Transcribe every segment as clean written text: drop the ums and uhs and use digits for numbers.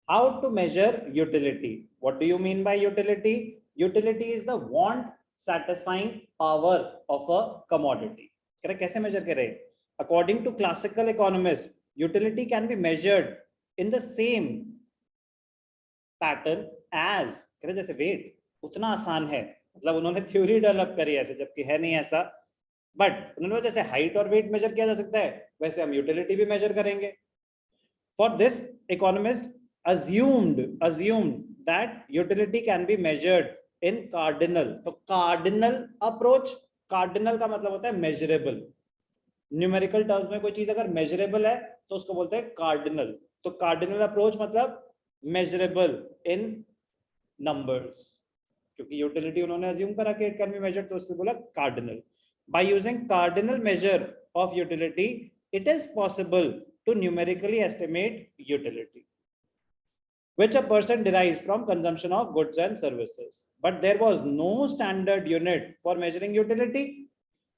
How to measure utility? What do you mean by utility? Utility is the want satisfying power of a commodity. Correct? कैसे measure करें? According to classical economists, utility can be measured in the same pattern as, करें जैसे weight, उतना आसान है, मतलब उन्होंने theory develop करी ऐसे, जबकि है नहीं ऐसा, बट उन्होंने जैसे हाइट और वेट मेजर किया जा सकता है, वैसे हम यूटिलिटी भी मेजर करेंगे. For this, economists assumed that utility can be measured in cardinal. तो cardinal approach, cardinal का मतलब होता है measurable. न्यूमेरिकल टर्म्स में कोई चीज अगर मेजरेबल है तो उसको बोलते हैं कार्डिनल. तो कार्डिनल अप्रोच मतलब मेजरेबल इन नंबर्स, क्योंकि यूटिलिटी उन्होंने अज्यूम करा कि इट कैन बी मेजर्ड, तो उसने बोला cardinal. By using cardinal measure of utility, it is possible to numerically estimate utility, which a person derives from consumption of goods and services. But there was no standard unit for measuring utility.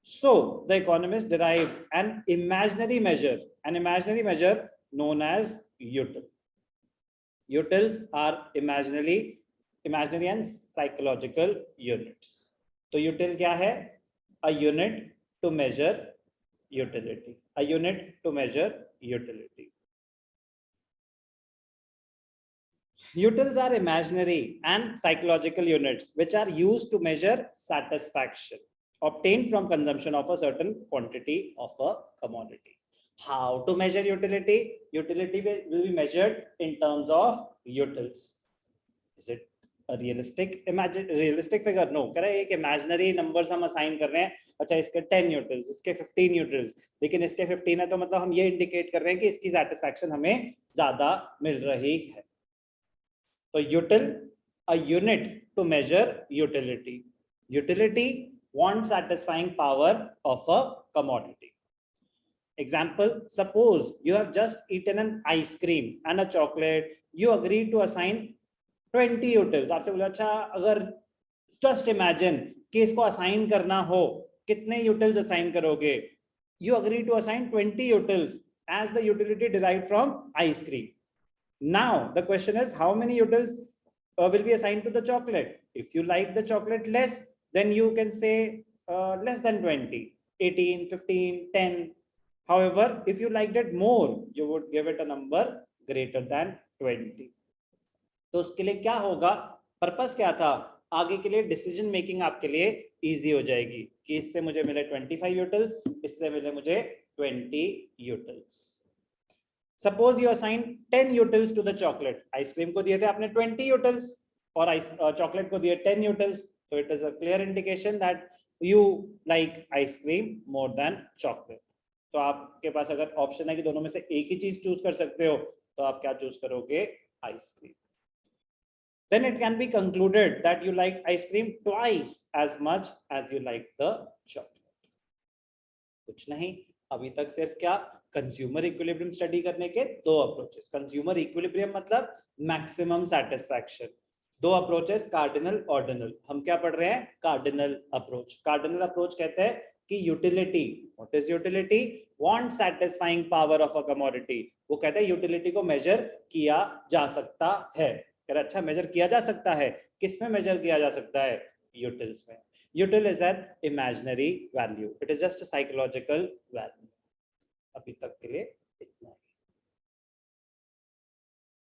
So the economists derived an imaginary measure known as util. Utils are imaginary and psychological units. तो util क्या है? A unit to measure utility. A unit to measure utility. Utils are imaginary and psychological units which are used to measure satisfaction obtained from consumption of a certain quantity of a commodity. How to measure utility? Utility will be measured in terms of utils. Is it a realistic figure? No. करें एक imaginary numbers हम assign कर रहे हैं. अच्छा, इसके 10 utils, इसके 15 utils, लेकिन इसके 15 है तो मतलब हम ये indicate कर रहे हैं कि इसकी satisfaction हमें ज़्यादा मिल रही है. तो util, a unit to measure utility. Utility, want satisfying power of a commodity. Example, suppose you have just eaten an ice cream and a chocolate. You agree to assign 20 utils. आपसे बोला अच्छा अगर just imagine कि इसको assign करना हो, कितने utils assign करोगे? You agree to assign 20 utils as the utility derived from ice cream. Now the question is, how many utils will be assigned to the chocolate? If you like the chocolate less, then you can say less than 20, 18, 15, 10. However, if you liked it more, you would give it a number greater than 20. तो उसके लिए क्या होगा? Purpose क्या था? आगे के लिए डिसीजन मेकिंग आपके लिए इजी हो जाएगी कि इससे मुझे मिले 25 यूटिल्स, इससे मिले मुझे 20 utils. Suppose you assign 10 utils to the chocolate. Ice cream को दिए थे आपने 20 utils और चॉकलेट को दिए 10 utils. So it is a clear indication that you like ice cream more than chocolate. तो आपके पास अगर ऑप्शन है कि दोनों में से एक ही चीज चूज कर सकते हो, तो आप क्या चूज करोगे? Ice cream. Then it can be concluded that you like ice cream twice as much as you like the chocolate. कुछ नहीं, अभी तक सिर्फ क्या? कंज्यूमर इक्विलिब्रियम स्टडी करने के दो अप्रोचेस. कंज्यूमर इक्विलिब्रियम मतलब मैक्सिमम सेटिस्फैक्शन. दो अप्रोचेस, कार्डिनल, ऑर्डिनल. हम क्या पढ़ रहे हैं? Cardinal approach. कार्डिनल अप्रोच कहते हैं कि utility, what is utility? Want satisfying power of a commodity. वो कहते हैं यूटिलिटी को मेजर किया जा सकता है. अच्छा, मेजर किया जा सकता है. किस में मेजर किया जा सकता है? यूटिल्स में. Util is an imaginary value. It is just a psychological value. अभी तक के लिए इतना.